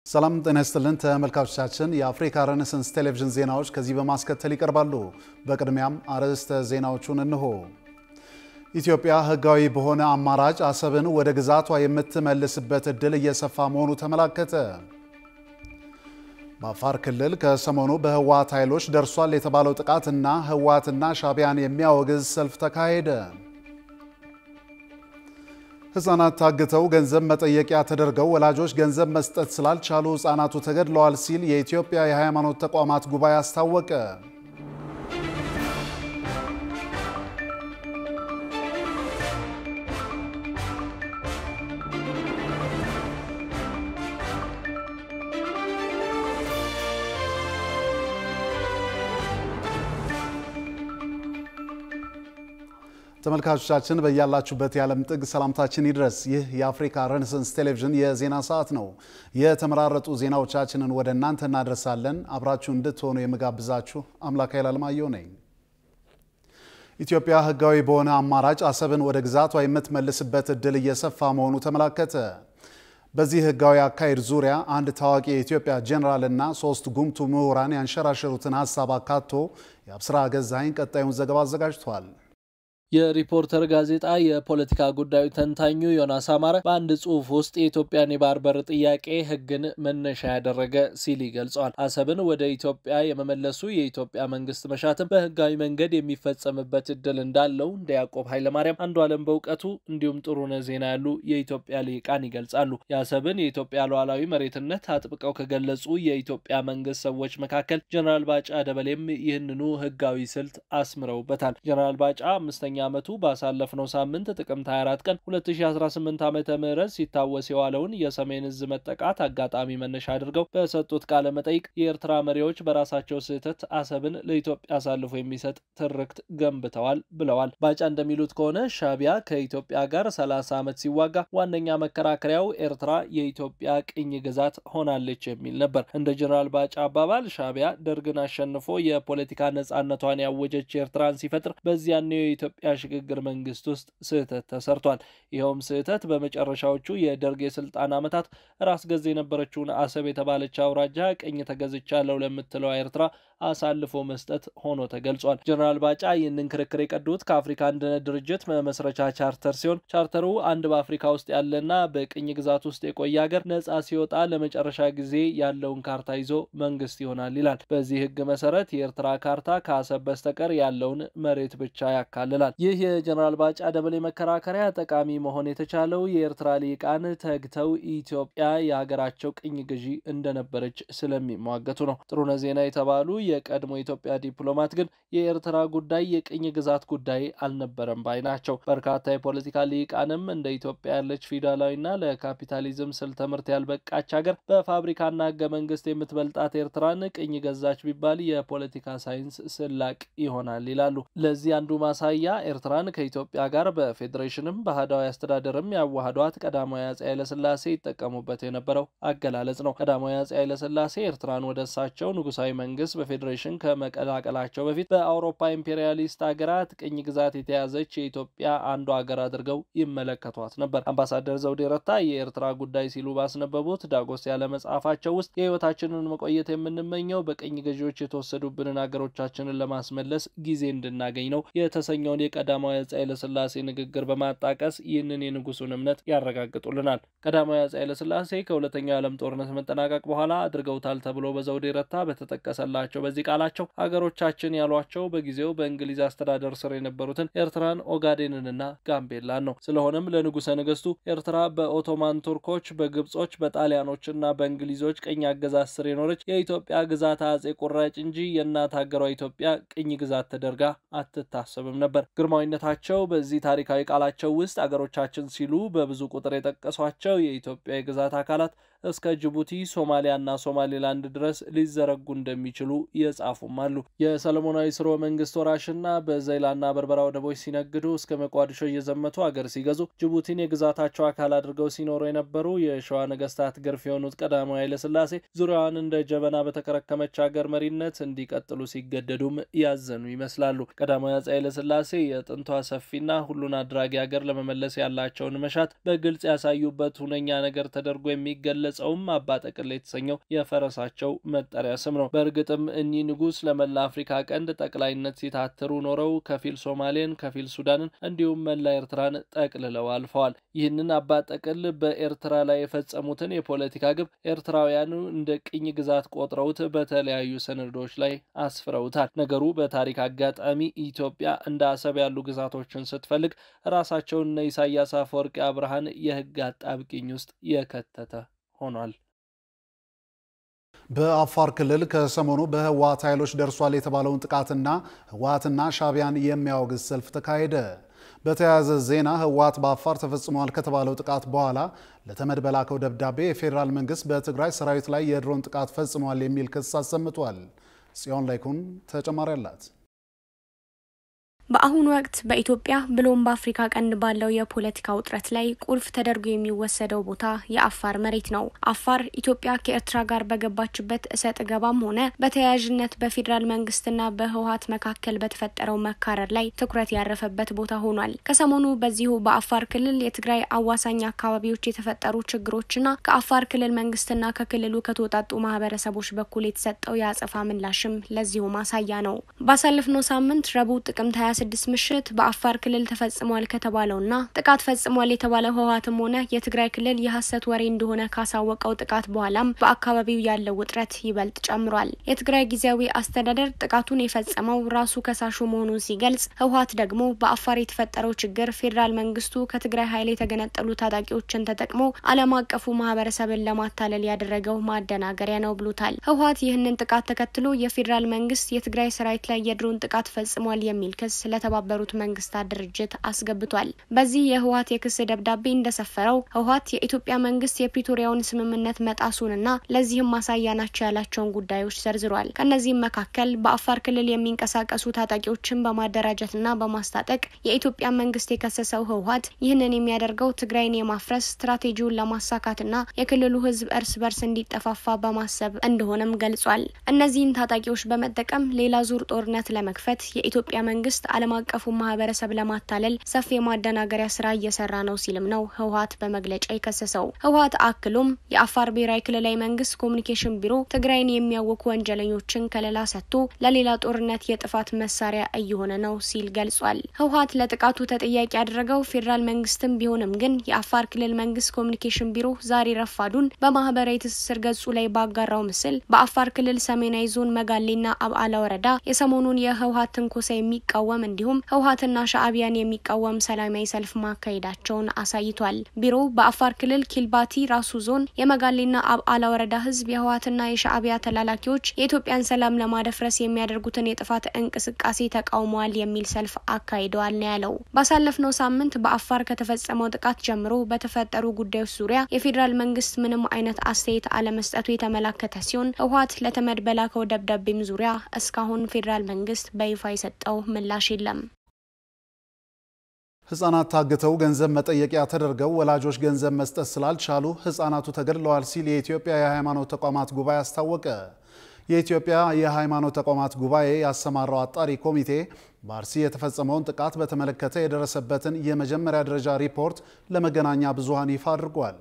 ሰላም ጤና ይስጥልን ተመልካቾቻችን የአፍሪካ ሬኔሳንስ ቴሌቪዥን ዜናዎች ከዚህ በማስከተል ይቀርባሉ። በቅድሚያም አርዕስተ ዜናዎቹን እንሆ። ኢትዮጵያ ህጋዊ በሆነ አማራጭ አሰብን ወደ ግዛቷ የምትመልስበት እድል እየሰፋ መሆኑ ተመላከተ። በአፋር ክልል ከሰሞኑ በህወሓት ኃይሎች ደርሷል የተባለው ጥቃትና ህወሓትና ሻዕቢያን የሚያወግዝ ሰልፍ ተካሄደ። ህፃናት ታግተው ገንዘብ መጠየቂያ ተደርገው ወላጆች ገንዘብ መስጠት ስላልቻሉ ህፃናቱ ተገድለዋል ሲል የኢትዮጵያ የሃይማኖት ተቋማት ጉባኤ አስታወቀ። ተመልካቾቻችን በእያላችሁበት የዓለም ጥግ ሰላምታችን ይድረስ። ይህ የአፍሪካ ሬኔሳንስ ቴሌቪዥን የዜና ሰዓት ነው። የተመራረጡ ዜናዎቻችንን ወደ እናንተ እናደርሳለን። አብራችሁ እንድትሆኑ የምጋብዛችሁ አምላክ ኃይላለማየሁ ነኝ። ኢትዮጵያ ህጋዊ በሆነ አማራጭ አሰብን ወደ ግዛቷ የምትመልስበት እድል እየሰፋ መሆኑ ተመላከተ። በዚህ ህጋዊ አካሄድ ዙሪያ አንድ ታዋቂ የኢትዮጵያ ጄኔራልና 3 ጉምቱ ምሁራን ያንሸራሸሩትን ሐሳብ አካቶ የአብስራ ገዛኸኝ ቀጣዩን ዘገባ አዘጋጅቷል። የሪፖርተር ጋዜጣ የፖለቲካ ጉዳዩ ተንታኙ ዮናስ አማረ በአንድ ጽሑፍ ውስጥ የኢትዮጵያን የባህር በር ጥያቄ ህግን መነሻ ያደረገ ሲል ይገልጻል። አሰብን ወደ ኢትዮጵያ የመመለሱ የኢትዮጵያ መንግስት መሻትም በህጋዊ መንገድ የሚፈጸምበት እድል እንዳለው እንደ ያዕቆብ ኃይለማርያም፣ አንዱዓለም በእውቀቱ እንዲሁም ጥሩነህ ዜና ያሉ የኢትዮጵያ ሊቃን ይገልጻሉ። የአሰብን የኢትዮጵያ ሉዓላዊ መሬትነት አጥብቀው ከገለጹ የኢትዮጵያ መንግስት ሰዎች መካከል ጀነራል ባጫ ደበሌም ይህንኑ ህጋዊ ስልት አስምረውበታል። ጀነራል ባጫ አምስተኛ ዓመቱ ባሳለፍነው ሳምንት ጥቅምት 24 ቀን 2018 ዓመተ ምህረት ሲታወስ የዋለውን የሰሜን ዕዝ መጠቃት አጋጣሚ መነሻ አድርገው በሰጡት ቃለ መጠይቅ የኤርትራ መሪዎች በራሳቸው ስህተት አሰብን ለኢትዮጵያ አሳልፎ የሚሰጥ ትርክት ገንብተዋል ብለዋል። ባጫ እንደሚሉት ከሆነ ሻዕቢያ ከኢትዮጵያ ጋር 30 ዓመት ሲዋጋ ዋነኛ መከራከሪያው ኤርትራ የኢትዮጵያ ቅኝ ግዛት ሆናለች የሚል ነበር። እንደ ጀነራል ባጫ አባባል ሻዕቢያ ደርግን አሸንፎ የፖለቲካ ነጻነቷን ያወጀች ኤርትራን ሲፈጥር በዚያኔው የኢትዮጵያ ሽግግር መንግስት ውስጥ ስህተት ተሰርቷል። ይኸውም ስህተት በመጨረሻዎቹ የደርግ የስልጣን ዓመታት ራስ ገዝ የነበረችውን አሰብ የተባለች አውራጃ ቅኝ ተገዝቻለሁ ለምትለው ኤርትራ አሳልፎ መስጠት ሆኖ ተገልጿል። ጀነራል ባጫ ይህንን ክርክር የቀዱት ከአፍሪካ አንድነት ድርጅት መመስረቻ ቻርተር ሲሆን ቻርተሩ አንድ በአፍሪካ ውስጥ ያለና በቅኝ ግዛት ውስጥ የቆየ ሀገር ነጻ ሲወጣ ለመጨረሻ ጊዜ ያለውን ካርታ ይዞ መንግስት ይሆናል ይላል። በዚህ ህግ መሰረት የኤርትራ ካርታ ከአሰብ በስተቀር ያለውን መሬት ብቻ ያካልላል። ይህ የጀነራል ባጫ ደበሌ መከራከሪያ ጠቃሚ መሆን የተቻለው የኤርትራ ሊቃን ተግተው ኢትዮጵያ የሀገራቸው ቅኝ ገዢ እንደነበረች ስለሚሟገቱ ነው። ጥሩነህ ዜና የተባሉ የቀድሞ ኢትዮጵያ ዲፕሎማት ግን የኤርትራ ጉዳይ የቅኝ ግዛት ጉዳይ አልነበረም ባይ ናቸው። በርካታ የፖለቲካ ሊቃንም እንደ ኢትዮጵያ ያለች ፊውዳላዊና ለካፒታሊዝም ስልተ ምርት ያልበቃች ሀገር በፋብሪካና ህገ መንግስት የምትበልጣት ኤርትራን ቅኝ ገዛች ቢባል የፖለቲካ ሳይንስ ስላቅ ይሆናል ይላሉ። ለዚህ አንዱ ማሳያ ኤርትራን ከኢትዮጵያ ጋር በፌዴሬሽንም በአህዳዊ አስተዳደርም ያዋሃዷት ቀዳማዊ አፄ ኃይለ ሥላሴ ይጠቀሙበት የነበረው አገላለጽ ነው። ቀዳማዊ አፄ ኃይለ ሥላሴ ኤርትራን ወደ እሳቸው ንጉሳዊ መንግስት በፌዴሬሽን ከመቀላቀላቸው በፊት በአውሮፓ ኢምፔሪያሊስት ሀገራት ቅኝ ግዛት የተያዘች የኢትዮጵያ አንዱ ሀገር አድርገው ይመለከቷት ነበር። አምባሳደር ዘውዴ ረታ የኤርትራ ጉዳይ ሲሉ ባስነበቡት ዳጎስ ያለ መጽሐፋቸው ውስጥ የህይወታችንን መቆየት የምንመኘው በቅኝ ገዢዎች የተወሰዱብንን ሀገሮቻችንን ለማስመለስ ጊዜ እንድናገኝ ነው የተሰኘውን የቀዳማዊ አፄ ኃይለ ሥላሴ ንግግር በማጣቀስ ይህንን የንጉሱን እምነት ያረጋግጡልናል። ቀዳማዊ አፄ ኃይለ ሥላሴ ከሁለተኛው የዓለም ጦርነት መጠናቀቅ በኋላ አድርገውታል ተብሎ በዘውዴ ረታ በተጠቀሰላቸው በዚህ ቃላቸው ሀገሮቻችን ያሏቸው በጊዜው በእንግሊዝ አስተዳደር ስር የነበሩትን ኤርትራን፣ ኦጋዴንንና ጋምቤላን ነው። ስለሆነም ለንጉሰ ነገስቱ ኤርትራ በኦቶማን ቱርኮች፣ በግብጾች፣ በጣሊያኖችና በእንግሊዞች ቅኝ አገዛዝ ስር የኖረች የኢትዮጵያ ግዛት አፄ ቁራጭ እንጂ የእናት ሀገሯ ኢትዮጵያ ቅኝ ግዛት ተደርጋ አትታሰብም ነበር። ግርማዊነታቸው በዚህ ታሪካዊ ቃላቸው ውስጥ አገሮቻችን ሲሉ በብዙ ቁጥር የጠቀሷቸው የኢትዮጵያ የግዛት አካላት እስከ ጅቡቲ፣ ሶማሊያና ሶማሌላንድ ድረስ ሊዘረጉ እንደሚችሉ የጻፉም አሉ። የሰለሞናዊ ስርወ መንግስት ወራሽና በዘይላና በርበራ ወደቦች ሲነግዱ እስከ መቋዲሾ እየዘመቱ አገር ሲገዙ ጅቡቲን የግዛታቸው አካል አድርገው ሲኖሩ የነበሩ የሸዋ ነገስታት ግርፍ የሆኑት ቀዳማዊ ኃይለ ሥላሴ ዙሪያዋን እንደ ጀበና በተከረከመች ሀገር መሪነት እንዲቀጥሉ ሲገደዱም ያዘኑ ይመስላሉ። ቀዳማዊ አፄ ኃይለ ሥላሴ የጥንቷ ሰፊና ሁሉን አድራጊ ሀገር ለመመለስ ያላቸውን መሻት በግልጽ ያሳዩበት ሁነኛ ነገር ተደርጎ የሚገለጽ የተገለጸውም አባ ጠቅል የተሰኘው የፈረሳቸው መጠሪያ ስም ነው። በእርግጥም እኚህ ንጉስ ለመላ አፍሪካ ቀንድ ጠቅላይነት ሲታተሩ ኖረው ከፊል ሶማሌን፣ ከፊል ሱዳንን እንዲሁም መላ ኤርትራን ጠቅልለው አልፈዋል። ይህንን አባ ጠቅል በኤርትራ ላይ የፈጸሙትን የፖለቲካ ግብ ኤርትራውያኑ እንደ ቅኝ ግዛት ቆጥረውት በተለያዩ ሰነዶች ላይ አስፍረውታል። ነገሩ በታሪክ አጋጣሚ ኢትዮጵያ እንደ አሰብ ያሉ ግዛቶችን ስትፈልግ ራሳቸውን ኢሳያስ አፈወርቂ አብርሃን የህግ አጣብቂኝ ውስጥ የከተተ ሆኗል። በአፋር ክልል ከሰሞኑ በህወሓት ኃይሎች ደርሷል የተባለውን ጥቃትና ህወሓትና ሻዕቢያን የሚያወግዝ ሰልፍ ተካሄደ። በተያያዘ ዜና ህወሓት በአፋር ተፈጽሟል ከተባለው ጥቃት በኋላ ለተመድ በላከው ደብዳቤ የፌዴራል መንግስት በትግራይ ሰራዊት ላይ የድሮን ጥቃት ፈጽሟል የሚል ክስ አሰምቷል። ጽዮን ላይኩን ተጨማሪ አላት። በአሁኑ ወቅት በኢትዮጵያ ብሎም በአፍሪካ ቀንድ ባለው የፖለቲካ ውጥረት ላይ ቁልፍ ተደርጎ የሚወሰደው ቦታ የአፋር መሬት ነው። አፋር ኢትዮጵያ ከኤርትራ ጋር በገባችበት እሰጥ ገባም ሆነ በተያያዥነት በፌዴራል መንግስትና በህወሓት መካከል በተፈጠረው መካረር ላይ ትኩረት ያረፈበት ቦታ ሆኗል። ከሰሞኑ በዚሁ በአፋር ክልል የትግራይ አዋሳኝ አካባቢዎች የተፈጠሩ ችግሮችና ከአፋር ክልል መንግስትና ከክልሉ ከተወጣጡ ማህበረሰቦች በኩል የተሰጠው የአጸፋ ምላሽም ለዚሁ ማሳያ ነው። ባሳለፍነው ሳምንት ረቡዕ ጥቅምት 26 ምሽት በአፋር ክልል ተፈጽሟል ከተባለውና ጥቃት ፈጽሟል የተባለው ህወሓትም ሆነ የትግራይ ክልል የሐሰት ወሬ እንደሆነ ካሳወቀው ጥቃት በኋላም በአካባቢው ያለው ውጥረት ይበልጥ ጨምሯል። የትግራይ ጊዜያዊ አስተዳደር ጥቃቱን የፈጸመው ራሱ ከሳሹ መሆኑን ሲገልጽ፣ ህወሓት ደግሞ በአፋር የተፈጠረው ችግር ፌዴራል መንግስቱ ከትግራይ ኃይል የተገነጠሉ ታጣቂዎችን ተጠቅሞ ዓለም አቀፉ ማህበረሰብን ለማታለል ያደረገው ማደናገሪያ ነው ብሎታል። ህወሓት ይህንን ጥቃት ተከትሎ የፌዴራል መንግስት የትግራይ ሰራዊት ላይ የድሮን ጥቃት ፈጽሟል የሚል ክስ ለተባበሩት መንግስታት ድርጅት አስገብቷል። በዚህ የህወሓት የክስ ደብዳቤ እንደሰፈረው ህወሓት የኢትዮጵያ መንግስት የፕሪቶሪያውን ስምምነት መጣሱንና ለዚህም ማሳያ ናቸው ያላቸውን ጉዳዮች ዘርዝሯል። ከነዚህም መካከል በአፋር ክልል የሚንቀሳቀሱ ታጣቂዎችን በማደራጀትና በማስታጠቅ የኢትዮጵያ መንግስት የከሰሰው ህወሓት ይህንን የሚያደርገው ትግራይን የማፍረስ ስትራቴጂውን ለማሳካትና የክልሉ ህዝብ እርስ በርስ እንዲጠፋፋ በማሰብ እንደሆነም ገልጿል። እነዚህን ታጣቂዎች በመጠቀም ሌላ ዙር ጦርነት ለመክፈት የኢትዮጵያ መንግስት ዓለም አቀፉ ማህበረሰብ ለማታለል ሰፊ የማደናገሪያ ስራ እየሰራ ነው ሲልም ነው ህወሓት በመግለጫ የከሰሰው። ህወሓት አክሎም የአፋር ብሔራዊ ክልላዊ መንግስት ኮሙኒኬሽን ቢሮ ትግራይን የሚያወኩ ወንጀለኞችን ከለላ ሰጥቶ ለሌላ ጦርነት የጥፋት መሳሪያ እየሆነ ነው ሲል ገልጿል። ህወሓት ለጥቃቱ ተጠያቂ ያደረገው ፌዴራል መንግስትም ቢሆንም ግን የአፋር ክልል መንግስት ኮሙኒኬሽን ቢሮ ዛሬ ረፋዱን በማህበራዊ ትስስር ገጹ ላይ ባጋራው ምስል በአፋር ክልል ሰሜናዊ ዞን መጋሌና አብዓላ ወረዳ የሰሞኑን የህወሓት ትንኮሳ የሚቃወም እንዲሁም ህወሓትና ሻዕቢያን የሚቃወም ሰላማዊ ሰልፍ ማካሄዳቸውን አሳይቷል። ቢሮው በአፋር ክልል ኪልባቲ ራሱ ዞን የመጋሌና አብዓላ ወረዳ ህዝብ የህወሓትና የሻዕቢያ ተላላኪዎች የኢትዮጵያን ሰላም ለማደፍረስ የሚያደርጉትን የጥፋት እንቅስቃሴ ተቃውመዋል የሚል ሰልፍ አካሂደዋል ነው ያለው። ባሳለፍነው ሳምንት በአፋር ከተፈጸመው ጥቃት ጀምሮ በተፈጠሩ ጉዳዮች ዙሪያ የፌዴራል መንግስት ምንም አይነት አስተያየት አለመስጠቱ የተመላከተ ሲሆን ህወሓት ለተመድ በላከው ደብዳቤም ዙሪያ እስካሁን ፌዴራል መንግስት በይፋ የሰጠው ምላሽ የለም። ህፃናት ታግተው ገንዘብ መጠየቂያ ተደርገው ወላጆች ገንዘብ መስጠት ስላልቻሉ ህፃናቱ ተገድለዋል ሲል የኢትዮጵያ የሃይማኖት ተቋማት ጉባኤ አስታወቀ። የኢትዮጵያ የሃይማኖት ተቋማት ጉባኤ ያሰማራው አጣሪ ኮሚቴ በአርሲ የተፈጸመውን ጥቃት በተመለከተ የደረሰበትን የመጀመሪያ ደረጃ ሪፖርት ለመገናኛ ብዙሃን ይፋ አድርጓል።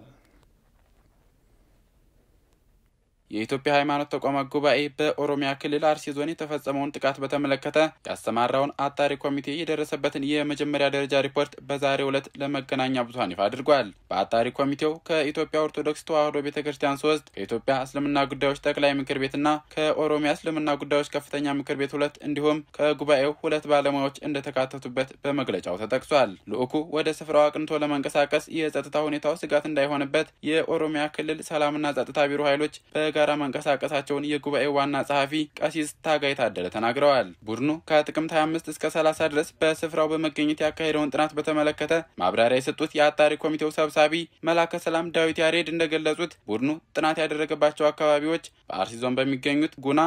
የኢትዮጵያ ሃይማኖት ተቋማት ጉባኤ በኦሮሚያ ክልል አርሲ ዞን የተፈጸመውን ጥቃት በተመለከተ ያሰማራውን አጣሪ ኮሚቴ የደረሰበትን የመጀመሪያ ደረጃ ሪፖርት በዛሬው ዕለት ለመገናኛ ብዙሃን ይፋ አድርጓል። በአጣሪ ኮሚቴው ከኢትዮጵያ ኦርቶዶክስ ተዋሕዶ ቤተክርስቲያን 3፣ ከኢትዮጵያ እስልምና ጉዳዮች ጠቅላይ ምክር ቤትና ከኦሮሚያ እስልምና ጉዳዮች ከፍተኛ ምክር ቤት 2 እንዲሁም ከጉባኤው 2 ባለሙያዎች እንደተካተቱበት በመግለጫው ተጠቅሷል። ልኡኩ ወደ ስፍራው አቅንቶ ለመንቀሳቀስ የጸጥታ ሁኔታው ስጋት እንዳይሆንበት የኦሮሚያ ክልል ሰላምና ጸጥታ ቢሮ ኃይሎች ጋራ መንቀሳቀሳቸውን የጉባኤው ዋና ጸሐፊ ቀሲስ ታጋይ ታደለ ተናግረዋል። ቡድኑ ከጥቅምት 25 እስከ 30 ድረስ በስፍራው በመገኘት ያካሄደውን ጥናት በተመለከተ ማብራሪያ የሰጡት የአጣሪ ኮሚቴው ሰብሳቢ መላከ ሰላም ዳዊት ያሬድ እንደገለጹት ቡድኑ ጥናት ያደረገባቸው አካባቢዎች በአርሲ ዞን በሚገኙት ጉና፣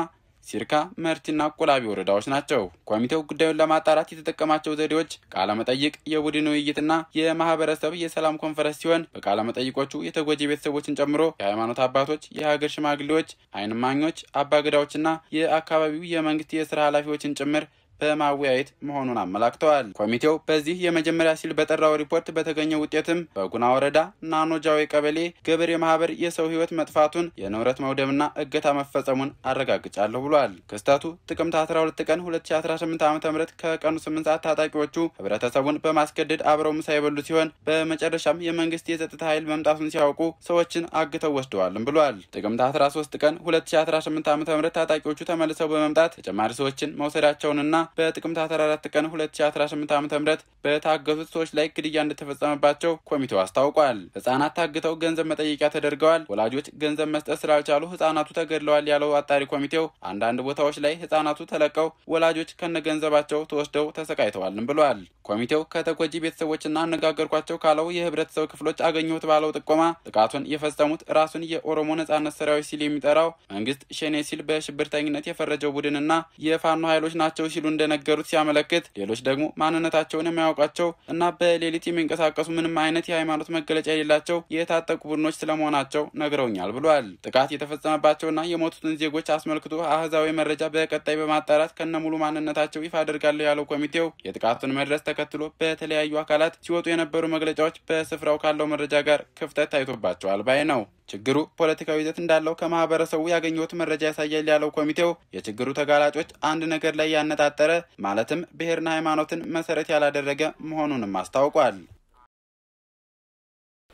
ሲርካ፣ መርቲና ቆላቢ ወረዳዎች ናቸው። ኮሚቴው ጉዳዩን ለማጣራት የተጠቀማቸው ዘዴዎች ቃለ መጠይቅ፣ የቡድን ውይይትና የማህበረሰብ የሰላም ኮንፈረንስ ሲሆን በቃለ መጠይቆቹ የተጎጂ ቤተሰቦችን ጨምሮ የሃይማኖት አባቶች፣ የሀገር ሽማግሌዎች፣ አይን እማኞች፣ አባገዳዎችና የአካባቢው የመንግስት የሥራ ኃላፊዎችን ጭምር በማወያየት መሆኑን አመላክተዋል። ኮሚቴው በዚህ የመጀመሪያ ሲል በጠራው ሪፖርት በተገኘው ውጤትም በጉና ወረዳ ናኖጃዊ ቀበሌ ገበሬ ማህበር የሰው ህይወት መጥፋቱን የንብረት መውደምና እገታ መፈጸሙን አረጋግጫለሁ ብሏል። ክስተቱ ጥቅምት 12 ቀን 2018 ዓ.ም ከቀኑ 8 ሰዓት ታጣቂዎቹ ህብረተሰቡን በማስገደድ አብረው ምሳ የበሉ ሲሆን በመጨረሻም የመንግስት የጸጥታ ኃይል መምጣቱን ሲያውቁ ሰዎችን አግተው ወስደዋልም ብሏል። ጥቅምት 13 ቀን 2018 ዓ.ም ታጣቂዎቹ ተመልሰው በመምጣት ተጨማሪ ሰዎችን መውሰዳቸውንና በጥቅምት 14 ቀን 2018 ዓ.ም በታገቱት ሰዎች ላይ ግድያ እንደተፈጸመባቸው ኮሚቴው አስታውቋል። ህፃናት ታግተው ገንዘብ መጠየቂያ ተደርገዋል። ወላጆች ገንዘብ መስጠት ስላልቻሉ ህፃናቱ ተገድለዋል ያለው አጣሪ ኮሚቴው አንዳንድ ቦታዎች ላይ ህፃናቱ ተለቀው ወላጆች ከነገንዘባቸው ተወስደው ተሰቃይተዋልም ብሏል። ኮሚቴው ከተጎጂ ቤተሰቦችና አነጋገርኳቸው ካለው የህብረተሰብ ክፍሎች አገኘሁት ባለው ጥቆማ ጥቃቱን የፈጸሙት ራሱን የኦሮሞ ነጻነት ሰራዊት ሲል የሚጠራው መንግስት ሸኔ ሲል በሽብርተኝነት የፈረጀው ቡድንና የፋኖ ኃይሎች ናቸው ሲሉ እንደነገሩት ሲያመለክት ሌሎች ደግሞ ማንነታቸውን የማያውቋቸው እና በሌሊት የሚንቀሳቀሱ ምንም አይነት የሃይማኖት መገለጫ የሌላቸው የታጠቁ ቡድኖች ስለመሆናቸው ነግረውኛል ብሏል። ጥቃት የተፈጸመባቸውና የሞቱትን ዜጎች አስመልክቶ አህዛዊ መረጃ በቀጣይ በማጣራት ከነሙሉ ማንነታቸው ይፋ አደርጋለሁ ያለው ኮሚቴው የጥቃቱን መድረስ ተከትሎ በተለያዩ አካላት ሲወጡ የነበሩ መግለጫዎች በስፍራው ካለው መረጃ ጋር ክፍተት ታይቶባቸዋል ባይ ነው። ችግሩ ፖለቲካዊ ይዘት እንዳለው ከማህበረሰቡ ያገኘሁት መረጃ ያሳያል ያለው ኮሚቴው የችግሩ ተጋላጮች አንድ ነገር ላይ ያነጣጠረ ማለትም ብሔርና ሃይማኖትን መሰረት ያላደረገ መሆኑንም አስታውቋል።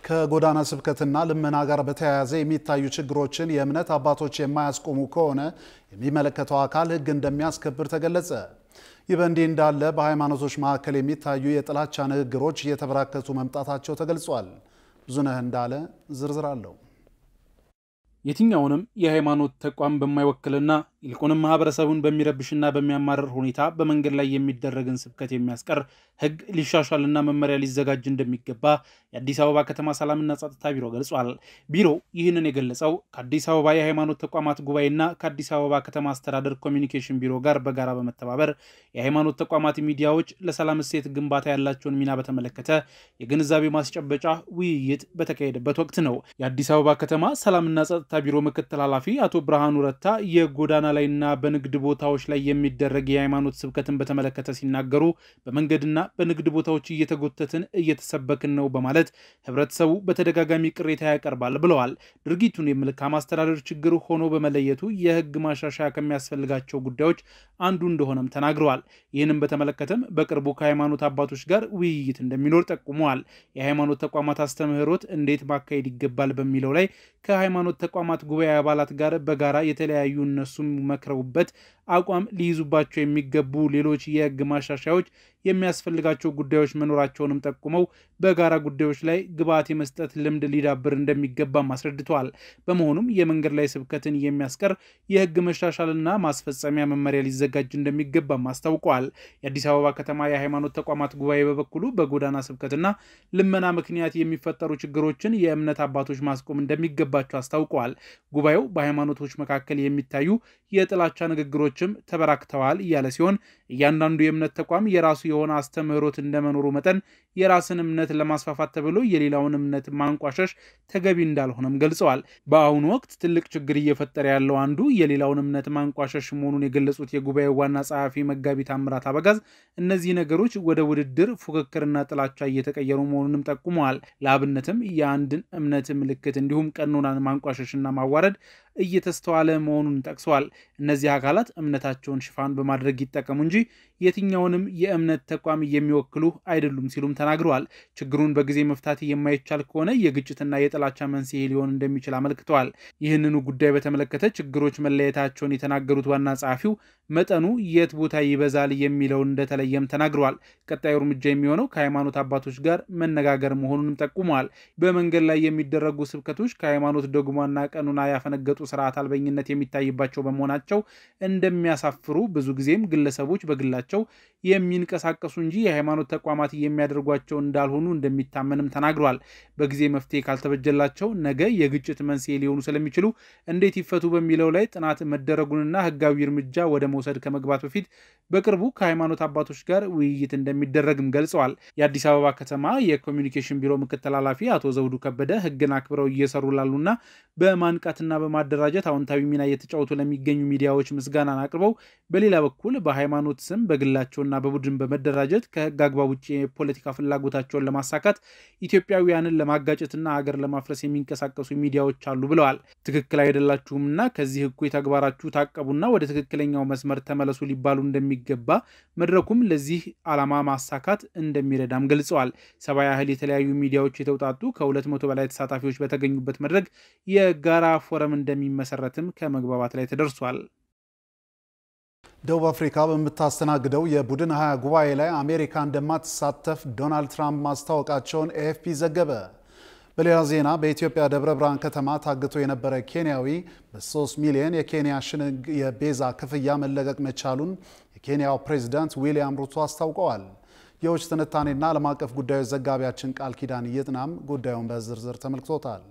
ከጎዳና ስብከትና ልመና ጋር በተያያዘ የሚታዩ ችግሮችን የእምነት አባቶች የማያስቆሙ ከሆነ የሚመለከተው አካል ሕግ እንደሚያስከብር ተገለጸ። ይህ በእንዲህ እንዳለ በሃይማኖቶች መካከል የሚታዩ የጥላቻ ንግግሮች እየተበራከቱ መምጣታቸው ተገልጿል። ብዙነህ እንዳለ ዝርዝር አለው። የትኛውንም የሃይማኖት ተቋም በማይወክልና ይልቁንም ማህበረሰቡን በሚረብሽና በሚያማርር ሁኔታ በመንገድ ላይ የሚደረግን ስብከት የሚያስቀር ሕግ ሊሻሻልና መመሪያ ሊዘጋጅ እንደሚገባ የአዲስ አበባ ከተማ ሰላምና ጸጥታ ቢሮ ገልጿል። ቢሮው ይህንን የገለጸው ከአዲስ አበባ የሃይማኖት ተቋማት ጉባኤና ከአዲስ አበባ ከተማ አስተዳደር ኮሚኒኬሽን ቢሮ ጋር በጋራ በመተባበር የሃይማኖት ተቋማት ሚዲያዎች ለሰላም እሴት ግንባታ ያላቸውን ሚና በተመለከተ የግንዛቤ ማስጨበጫ ውይይት በተካሄደበት ወቅት ነው። የአዲስ አበባ ከተማ ሰላምና ጸጥታ ቢሮ ምክትል ኃላፊ አቶ ብርሃኑ ረታ የጎዳና ላይና በንግድ ቦታዎች ላይ የሚደረግ የሃይማኖት ስብከትን በተመለከተ ሲናገሩ በመንገድና በንግድ ቦታዎች እየተጎተትን እየተሰበክን ነው በማለት ህብረተሰቡ በተደጋጋሚ ቅሬታ ያቀርባል ብለዋል። ድርጊቱን የመልካም አስተዳደር ችግር ሆኖ በመለየቱ የህግ ማሻሻያ ከሚያስፈልጋቸው ጉዳዮች አንዱ እንደሆነም ተናግረዋል። ይህንን በተመለከተም በቅርቡ ከሃይማኖት አባቶች ጋር ውይይት እንደሚኖር ጠቁመዋል። የሃይማኖት ተቋማት አስተምህሮት እንዴት ማካሄድ ይገባል በሚለው ላይ ከሃይማኖት ተቋማት ጉባኤ አባላት ጋር በጋራ የተለያዩ እነሱም መክረውበት አቋም ሊይዙባቸው የሚገቡ ሌሎች የህግ ማሻሻያዎች የሚያስፈልጋቸው ጉዳዮች መኖራቸውንም ጠቁመው በጋራ ጉዳዮች ላይ ግብዓት የመስጠት ልምድ ሊዳብር እንደሚገባም አስረድተዋል። በመሆኑም የመንገድ ላይ ስብከትን የሚያስቀር የህግ መሻሻልና ማስፈጸሚያ መመሪያ ሊዘጋጅ እንደሚገባም አስታውቀዋል። የአዲስ አበባ ከተማ የሃይማኖት ተቋማት ጉባኤ በበኩሉ በጎዳና ስብከትና ልመና ምክንያት የሚፈጠሩ ችግሮችን የእምነት አባቶች ማስቆም እንደሚገባቸው አስታውቀዋል። ጉባኤው በሃይማኖቶች መካከል የሚታዩ የጥላቻ ንግግሮችም ተበራክተዋል እያለ ሲሆን እያንዳንዱ የእምነት ተቋም የራሱ የሆነ አስተምህሮት እንደመኖሩ መጠን የራስን እምነት ለማስፋፋት ተብሎ የሌላውን እምነት ማንቋሸሽ ተገቢ እንዳልሆነም ገልጸዋል። በአሁኑ ወቅት ትልቅ ችግር እየፈጠረ ያለው አንዱ የሌላውን እምነት ማንቋሸሽ መሆኑን የገለጹት የጉባኤው ዋና ጸሐፊ መጋቢ ታምራት አበጋዝ እነዚህ ነገሮች ወደ ውድድር፣ ፉክክርና ጥላቻ እየተቀየሩ መሆኑንም ጠቁመዋል። ለአብነትም የአንድን እምነት ምልክት እንዲሁም ቀኖናን ማንቋሸሽና ማዋረድ እየተስተዋለ መሆኑን ጠቅሰዋል። እነዚህ አካላት እምነታቸውን ሽፋን በማድረግ ይጠቀሙ እንጂ የትኛውንም የእምነት ተቋም የሚወክሉ አይደሉም ሲሉም ተናግረዋል። ችግሩን በጊዜ መፍታት የማይቻል ከሆነ የግጭትና የጥላቻ መንስኤ ሊሆን እንደሚችል አመልክተዋል። ይህንኑ ጉዳይ በተመለከተ ችግሮች መለየታቸውን የተናገሩት ዋና ጸሐፊው መጠኑ የት ቦታ ይበዛል የሚለውን እንደተለየም ተናግረዋል። ቀጣዩ እርምጃ የሚሆነው ከሃይማኖት አባቶች ጋር መነጋገር መሆኑንም ጠቁመዋል። በመንገድ ላይ የሚደረጉ ስብከቶች ከሃይማኖት ዶግማና ቀኖና ያፈነገጡ ስርዓት አልበኝነት የሚታይባቸው በመሆናቸው እንደሚያሳፍሩ ብዙ ጊዜም ግለሰቦች በግላቸው የሚንቀሳቀሱ እንጂ የሃይማኖት ተቋማት የሚያደርጓቸው እንዳልሆኑ እንደሚታመንም ተናግሯል። በጊዜ መፍትሄ ካልተበጀላቸው ነገ የግጭት መንስኤ ሊሆኑ ስለሚችሉ እንዴት ይፈቱ በሚለው ላይ ጥናት መደረጉንና ህጋዊ እርምጃ ወደ መውሰድ ከመግባት በፊት በቅርቡ ከሃይማኖት አባቶች ጋር ውይይት እንደሚደረግም ገልጸዋል። የአዲስ አበባ ከተማ የኮሚኒኬሽን ቢሮ ምክትል ኃላፊ አቶ ዘውዱ ከበደ ህግን አክብረው እየሰሩ ላሉና በማንቃትና በማደራጀት በመደራጀት አዎንታዊ ሚና እየተጫወቱ ለሚገኙ ሚዲያዎች ምስጋናን አቅርበው በሌላ በኩል በሃይማኖት ስም በግላቸውና በቡድን በመደራጀት ከህግ አግባብ ውጪ የፖለቲካ ፍላጎታቸውን ለማሳካት ኢትዮጵያውያንን ለማጋጨትና ሀገር ለማፍረስ የሚንቀሳቀሱ ሚዲያዎች አሉ ብለዋል። ትክክል አይደላችሁምና ከዚህ እኩይ ተግባራችሁ ታቀቡና ወደ ትክክለኛው መስመር ተመለሱ ሊባሉ እንደሚገባ መድረኩም ለዚህ ዓላማ ማሳካት እንደሚረዳም ገልጸዋል። 70 ያህል የተለያዩ ሚዲያዎች የተውጣጡ ከ200 በላይ ተሳታፊዎች በተገኙበት መድረክ የጋራ ፎረም እንደሚመሰረትም ከመግባባት ላይ ተደርሷል። ደቡብ አፍሪካ በምታስተናግደው የቡድን 20 ጉባኤ ላይ አሜሪካ እንደማትሳተፍ ዶናልድ ትራምፕ ማስታወቃቸውን ኤኤፍፒ ዘገበ። በሌላ ዜና በኢትዮጵያ ደብረ ብርሃን ከተማ ታግቶ የነበረ ኬንያዊ በ3 ሚሊዮን የኬንያ ሽልንግ የቤዛ ክፍያ መለቀቅ መቻሉን የኬንያው ፕሬዝዳንት ዊሊያም ሩቶ አስታውቀዋል። የውጭ ትንታኔና ዓለም አቀፍ ጉዳዮች ዘጋቢያችን ቃል ኪዳን ይጥናም ጉዳዩን በዝርዝር ተመልክቶታል።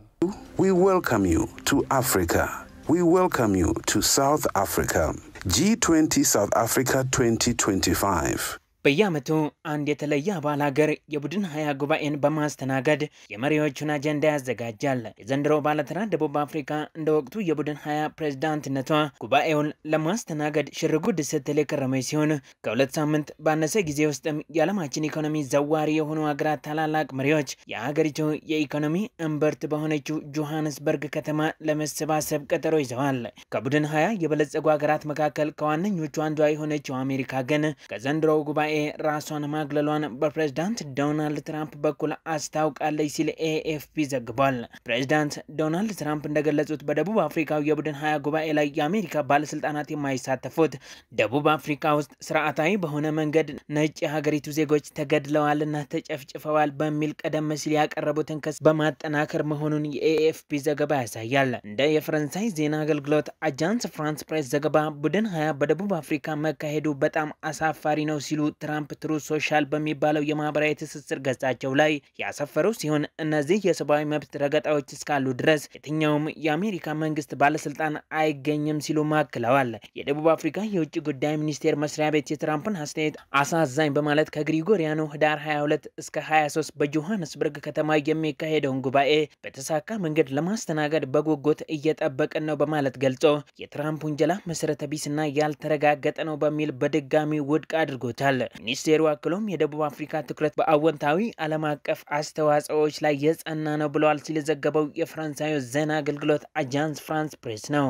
We welcome you to Africa. We welcome you to South Africa. G20 South Africa 2025. በየዓመቱ አንድ የተለየ አባል ሀገር የቡድን 20 ጉባኤን በማስተናገድ የመሪዎቹን አጀንዳ ያዘጋጃል። የዘንድሮው ባለተራ ደቡብ አፍሪካ እንደ ወቅቱ የቡድን 20 ፕሬዝዳንትነቷ ጉባኤውን ለማስተናገድ ሽርጉድ ስትል የከረመች ሲሆን ከ2 ሳምንት ባነሰ ጊዜ ውስጥም የዓለማችን ኢኮኖሚ ዘዋሪ የሆኑ ሀገራት ታላላቅ መሪዎች የሀገሪቱ የኢኮኖሚ እምብርት በሆነችው ጆሃንስበርግ ከተማ ለመሰባሰብ ቀጠሮ ይዘዋል። ከቡድን 20 የበለጸጉ ሀገራት መካከል ከዋነኞቹ አንዷ የሆነችው አሜሪካ ግን ከዘንድሮው ጉባኤ ራሷን ማግለሏን በፕሬዝዳንት ዶናልድ ትራምፕ በኩል አስታውቃለች ሲል ኤኤፍፒ ዘግቧል። ፕሬዝዳንት ዶናልድ ትራምፕ እንደገለጹት በደቡብ አፍሪካው የቡድን 20 ጉባኤ ላይ የአሜሪካ ባለስልጣናት የማይሳተፉት ደቡብ አፍሪካ ውስጥ ስርዓታዊ በሆነ መንገድ ነጭ የሀገሪቱ ዜጎች ተገድለዋልና ተጨፍጭፈዋል በሚል ቀደም ሲል ያቀረቡትን ክስ በማጠናከር መሆኑን የኤኤፍፒ ዘገባ ያሳያል። እንደ የፈረንሳይ ዜና አገልግሎት አጃንስ ፍራንስ ፕሬስ ዘገባ ቡድን 20 በደቡብ አፍሪካ መካሄዱ በጣም አሳፋሪ ነው ሲሉ ትራምፕ ትሩ ሶሻል በሚባለው የማህበራዊ ትስስር ገጻቸው ላይ ያሰፈሩ ሲሆን እነዚህ የሰብአዊ መብት ረገጣዎች እስካሉ ድረስ የትኛውም የአሜሪካ መንግስት ባለስልጣን አይገኝም ሲሉ ማክለዋል። የደቡብ አፍሪካ የውጭ ጉዳይ ሚኒስቴር መስሪያ ቤት የትራምፕን አስተያየት አሳዛኝ በማለት ከግሪጎሪያኑ ህዳር 22 እስከ 23 በጆሃንስበርግ ከተማ የሚካሄደውን ጉባኤ በተሳካ መንገድ ለማስተናገድ በጉጉት እየጠበቅን ነው በማለት ገልጾ የትራምፕ ውንጀላ መሰረተ ቢስና ያልተረጋገጠ ነው በሚል በድጋሚ ውድቅ አድርጎታል። ሚኒስቴሩ አክሎም የደቡብ አፍሪካ ትኩረት በአወንታዊ ዓለም አቀፍ አስተዋጽኦዎች ላይ የጸና ነው ብለዋል ሲል ዘገበው የፈረንሳዩ ዜና አገልግሎት አጃንስ ፍራንስ ፕሬስ ነው።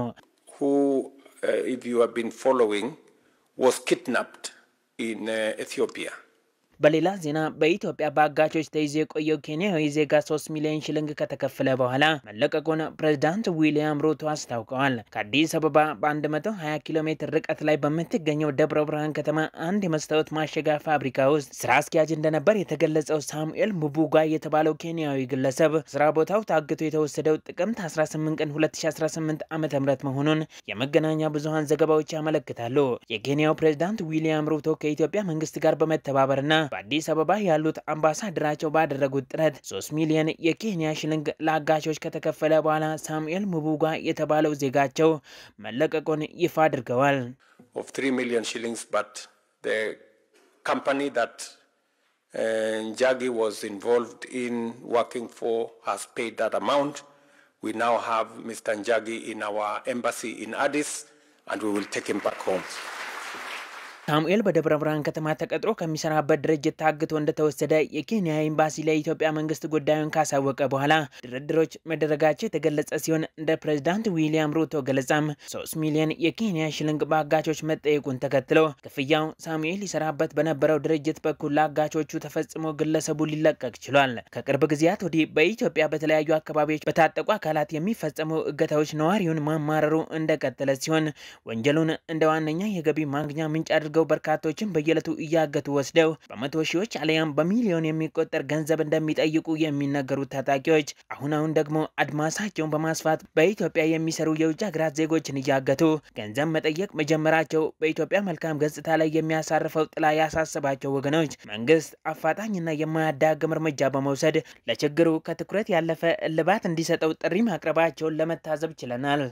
Who, if you have been following, was kidnapped in Ethiopia. በሌላ ዜና በኢትዮጵያ በአጋቾች ተይዞ የቆየው ኬንያዊ ዜጋ 3 ሚሊዮን ሽልንግ ከተከፈለ በኋላ መለቀቁን ፕሬዝዳንት ዊሊያም ሩቶ አስታውቀዋል። ከአዲስ አበባ በ120 ኪሎ ሜትር ርቀት ላይ በምትገኘው ደብረ ብርሃን ከተማ አንድ የመስታወት ማሸጊያ ፋብሪካ ውስጥ ስራ አስኪያጅ እንደነበር የተገለጸው ሳሙኤል ሙቡጋ የተባለው ኬንያዊ ግለሰብ ስራ ቦታው ታግቶ የተወሰደው ጥቅምት 18 ቀን 2018 ዓ.ም መሆኑን የመገናኛ ብዙሃን ዘገባዎች ያመለክታሉ። የኬንያው ፕሬዝዳንት ዊሊያም ሩቶ ከኢትዮጵያ መንግስት ጋር በመተባበርና በአዲስ አበባ ያሉት አምባሳደራቸው ባደረጉት ጥረት 3 ሚሊዮን የኬንያ ሽልንግ ለአጋቾች ከተከፈለ በኋላ ሳሙኤል ሙቡጋ የተባለው ዜጋቸው መለቀቁን ይፋ አድርገዋል። Of 3 million shillings, but the company that Njagi was involved in working for has paid that amount. We now have Mr. Njagi in our embassy in Addis, and we will take him back home. ሳሙኤል በደብረ ብርሃን ከተማ ተቀጥሮ ከሚሰራበት ድርጅት ታግቶ እንደተወሰደ የኬንያ ኤምባሲ ለኢትዮጵያ መንግስት ጉዳዩን ካሳወቀ በኋላ ድርድሮች መደረጋቸው የተገለጸ ሲሆን እንደ ፕሬዝዳንት ዊሊያም ሩቶ ገለጻም 3 ሚሊዮን የኬንያ ሽልንግ በአጋቾች መጠየቁን ተከትሎ ክፍያው ሳሙኤል ይሰራበት በነበረው ድርጅት በኩል ለአጋቾቹ ተፈጽሞ ግለሰቡ ሊለቀቅ ችሏል። ከቅርብ ጊዜያት ወዲህ በኢትዮጵያ በተለያዩ አካባቢዎች በታጠቁ አካላት የሚፈጸሙ እገታዎች ነዋሪውን ማማረሩ እንደቀጠለ ሲሆን ወንጀሉን እንደ ዋነኛ የገቢ ማግኛ ምንጭ አድርገው በርካቶችን በየለቱ እያገቱ ወስደው በመቶ ሺዎች አለያም በሚሊዮን የሚቆጠር ገንዘብ እንደሚጠይቁ የሚነገሩት ታጣቂዎች አሁን ደግሞ አድማሳቸውን በማስፋት በኢትዮጵያ የሚሰሩ የውጭ ሀገራት ዜጎችን እያገቱ ገንዘብ መጠየቅ መጀመራቸው በኢትዮጵያ መልካም ገጽታ ላይ የሚያሳርፈው ጥላ ያሳሰባቸው ወገኖች መንግስት አፋጣኝና የማያዳግም እርምጃ በመውሰድ ለችግሩ ከትኩረት ያለፈ እልባት እንዲሰጠው ጥሪ ማቅረባቸውን ለመታዘብ ችለናል።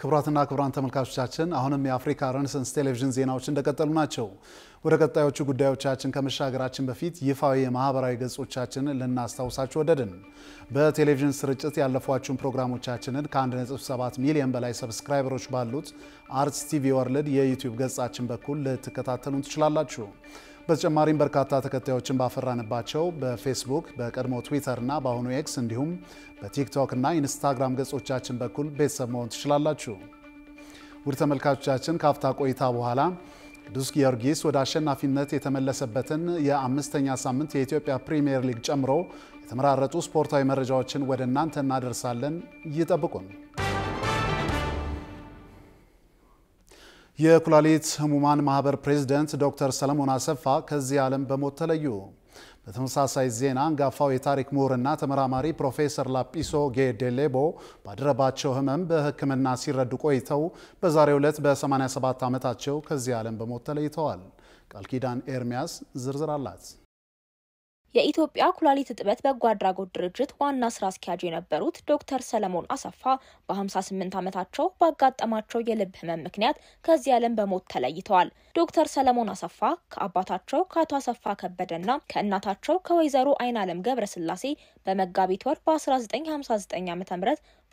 ክቡራትና ክቡራን ተመልካቾቻችን አሁንም የአፍሪካ ሬኔሳንስ ቴሌቪዥን ዜናዎች እንደቀጠሉ ናቸው። ወደ ቀጣዮቹ ጉዳዮቻችን ከመሻገራችን በፊት ይፋዊ የማህበራዊ ገጾቻችንን ልናስታውሳችሁ ወደድን። በቴሌቪዥን ስርጭት ያለፏችሁን ፕሮግራሞቻችንን ከ1.7 ሚሊዮን በላይ ሰብስክራይበሮች ባሉት አርትስ ቲቪ ወርልድ የዩቲዩብ ገጻችን በኩል ልትከታተሉን ትችላላችሁ። በተጨማሪም በርካታ ተከታዮችን ባፈራንባቸው በፌስቡክ፣ በቀድሞ ትዊተር እና በአሁኑ ኤክስ እንዲሁም በቲክቶክ እና ኢንስታግራም ገጾቻችን በኩል ቤተሰብ መሆን ትችላላችሁ። ውድ ተመልካቾቻችን ካፍታ ቆይታ በኋላ ቅዱስ ጊዮርጊስ ወደ አሸናፊነት የተመለሰበትን የአምስተኛ ሳምንት የኢትዮጵያ ፕሪሚየር ሊግ ጨምሮ የተመራረጡ ስፖርታዊ መረጃዎችን ወደ እናንተ እናደርሳለን። ይጠብቁን። የኩላሊት ህሙማን ማህበር ፕሬዝዳንት ዶክተር ሰለሞን አሰፋ ከዚህ ዓለም በሞት ተለዩ። በተመሳሳይ ዜና አንጋፋው የታሪክ ምሁርና ተመራማሪ ፕሮፌሰር ላጲሶ ጌዴሌቦ ባደረባቸው ህመም በሕክምና ሲረዱ ቆይተው በዛሬው ዕለት በ87 ዓመታቸው ከዚህ ዓለም በሞት ተለይተዋል። ቃል ኪዳን ኤርሚያስ ዝርዝር አላት። የኢትዮጵያ ኩላሊት እጥበት በጎ አድራጎት ድርጅት ዋና ስራ አስኪያጅ የነበሩት ዶክተር ሰለሞን አሰፋ በ58 ዓመታቸው ባጋጠማቸው የልብ ህመም ምክንያት ከዚህ ዓለም በሞት ተለይተዋል። ዶክተር ሰለሞን አሰፋ ከአባታቸው ከአቶ አሰፋ ከበደና ከእናታቸው ከወይዘሮ አይናለም ገብረስላሴ በመጋቢት ወር በ1959 ዓ.ም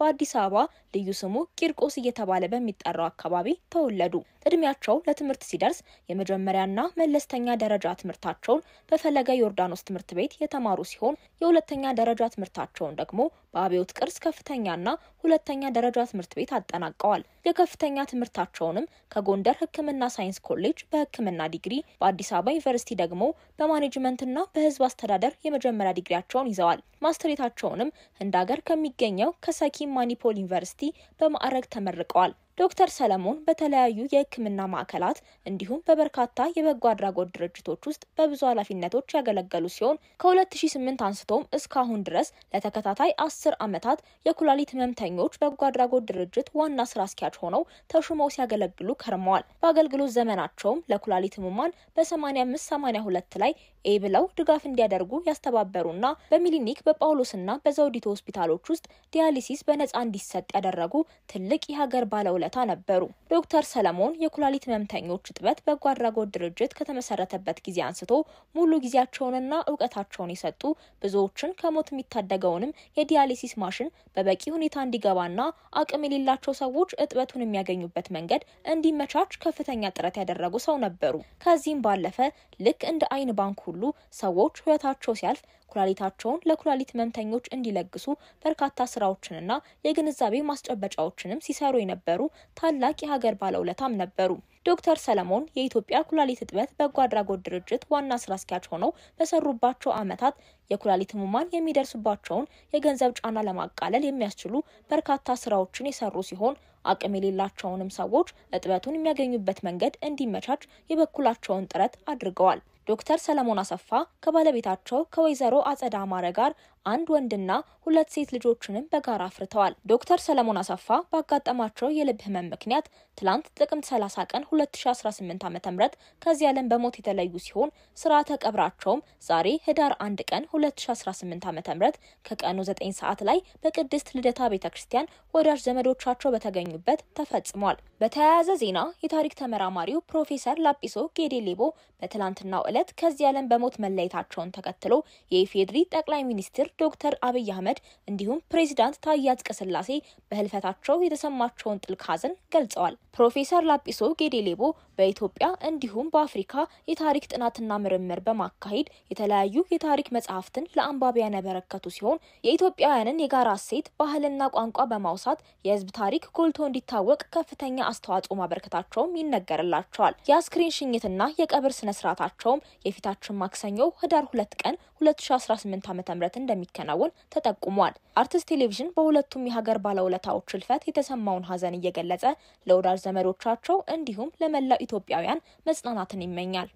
በአዲስ አበባ ልዩ ስሙ ቂርቆስ እየተባለ በሚጠራው አካባቢ ተወለዱ። እድሜያቸው ለትምህርት ሲደርስ የመጀመሪያና መለስተኛ ደረጃ ትምህርታቸውን በፈለገ ዮርዳኖስ ትምህርት ቤት የተማሩ ሲሆን የሁለተኛ ደረጃ ትምህርታቸውን ደግሞ በአብዮት ቅርስ ከፍተኛና ሁለተኛ ደረጃ ትምህርት ቤት አጠናቀዋል። የከፍተኛ ትምህርታቸውንም ከጎንደር ሕክምና ሳይንስ ኮሌጅ በሕክምና ዲግሪ፣ በአዲስ አበባ ዩኒቨርሲቲ ደግሞ በማኔጅመንትና በህዝብ አስተዳደር የመጀመሪያ ዲግሪያቸውን ይዘዋል። ማስተሬታቸውንም ህንድ ሀገር ከሚገኘው ከሰኪም ማኒፖል ዩኒቨርሲቲ በማዕረግ ተመርቀዋል። ዶክተር ሰለሞን በተለያዩ የህክምና ማዕከላት እንዲሁም በበርካታ የበጎ አድራጎት ድርጅቶች ውስጥ በብዙ ኃላፊነቶች ያገለገሉ ሲሆን ከ2008 አንስቶም እስካሁን ድረስ ለተከታታይ 10 ዓመታት የኩላሊት ህመምተኞች በጎ አድራጎት ድርጅት ዋና ስራ አስኪያጅ ሆነው ተሹመው ሲያገለግሉ ከርመዋል። በአገልግሎት ዘመናቸውም ለኩላሊት ህሙማን በ8582 ላይ ኤ ብለው ድጋፍ እንዲያደርጉ ያስተባበሩና በሚሊኒክ በጳውሎስና በዘውዲቱ ሆስፒታሎች ውስጥ ዲያሊሲስ በነጻ እንዲሰጥ ያደረጉ ትልቅ የሀገር ባለውለታ ነበሩ። ዶክተር ሰለሞን የኩላሊት ህመምተኞች እጥበት በጎ አድራጎት ድርጅት ከተመሰረተበት ጊዜ አንስቶ ሙሉ ጊዜያቸውንና ዕውቀታቸውን የሰጡ ብዙዎችን ከሞት የሚታደገውንም የዲያሊሲስ ማሽን በበቂ ሁኔታ እንዲገባና አቅም የሌላቸው ሰዎች እጥበቱን የሚያገኙበት መንገድ እንዲመቻች ከፍተኛ ጥረት ያደረጉ ሰው ነበሩ። ከዚህም ባለፈ ልክ እንደ አይን ባንክ ሁሉ ሰዎች ህይወታቸው ሲያልፍ ኩላሊታቸውን ለኩላሊት ህመምተኞች እንዲለግሱ በርካታ ስራዎችንና የግንዛቤ ማስጨበጫዎችንም ሲሰሩ የነበሩ ታላቅ የሀገር ባለውለታም ነበሩ። ዶክተር ሰለሞን የኢትዮጵያ ኩላሊት እጥበት በጎ አድራጎት ድርጅት ዋና ስራ አስኪያጅ ሆነው በሰሩባቸው ዓመታት የኩላሊት ህሙማን የሚደርሱባቸውን የገንዘብ ጫና ለማቃለል የሚያስችሉ በርካታ ስራዎችን የሰሩ ሲሆን አቅም የሌላቸውንም ሰዎች እጥበቱን የሚያገኙበት መንገድ እንዲመቻች የበኩላቸውን ጥረት አድርገዋል። ዶክተር ሰለሞን አሰፋ ከባለቤታቸው ከወይዘሮ አጸዳ አማረ ጋር አንድ ወንድና ሁለት ሴት ልጆችንም በጋራ አፍርተዋል። ዶክተር ሰለሞን አሰፋ ባጋጠማቸው የልብ ህመም ምክንያት ትላንት ጥቅምት 30 ቀን 2018 ዓ.ም ከዚህ ዓለም በሞት የተለዩ ሲሆን ስርዓተ ቀብራቸውም ዛሬ ህዳር 1 ቀን 2018 ዓ.ም ከቀኑ 9 ሰዓት ላይ በቅድስት ልደታ ቤተክርስቲያን ወዳጅ ዘመዶቻቸው በተገኙበት ተፈጽሟል። በተያያዘ ዜና የታሪክ ተመራማሪው ፕሮፌሰር ላጲሶ ጌዴሌቦ በትላንትናው ዕለት ከዚህ ዓለም በሞት መለየታቸውን ተከትሎ የኢፌዴሪ ጠቅላይ ሚኒስትር ዶክተር አብይ አህመድ እንዲሁም ፕሬዚዳንት ታዬ አጽቀሥላሴ በህልፈታቸው የተሰማቸውን ጥልቅ ሐዘን ገልጸዋል። ፕሮፌሰር ላጲሶ ጌዴሌቦ በኢትዮጵያ እንዲሁም በአፍሪካ የታሪክ ጥናትና ምርምር በማካሄድ የተለያዩ የታሪክ መጽሐፍትን ለአንባቢያን ያበረከቱ ሲሆን የኢትዮጵያውያንን የጋራ እሴት ባህልና ቋንቋ በማውሳት የህዝብ ታሪክ ጎልቶ እንዲታወቅ ከፍተኛ አስተዋጽኦ ማበረከታቸውም ይነገርላቸዋል። የአስክሬን ሽኝትና የቀብር ስነ ስርዓታቸውም የፊታችን ማክሰኞ ህዳር 2 ቀን 2018 ዓ.ም እንደሚከናወን ተጠቁሟል። አርትስ ቴሌቪዥን በሁለቱም የሀገር ባለውለታዎች ህልፈት የተሰማውን ሐዘን እየገለጸ ለወዳጅ ዘመዶቻቸው እንዲሁም ለመላው ኢትዮጵያውያን መጽናናትን ይመኛል።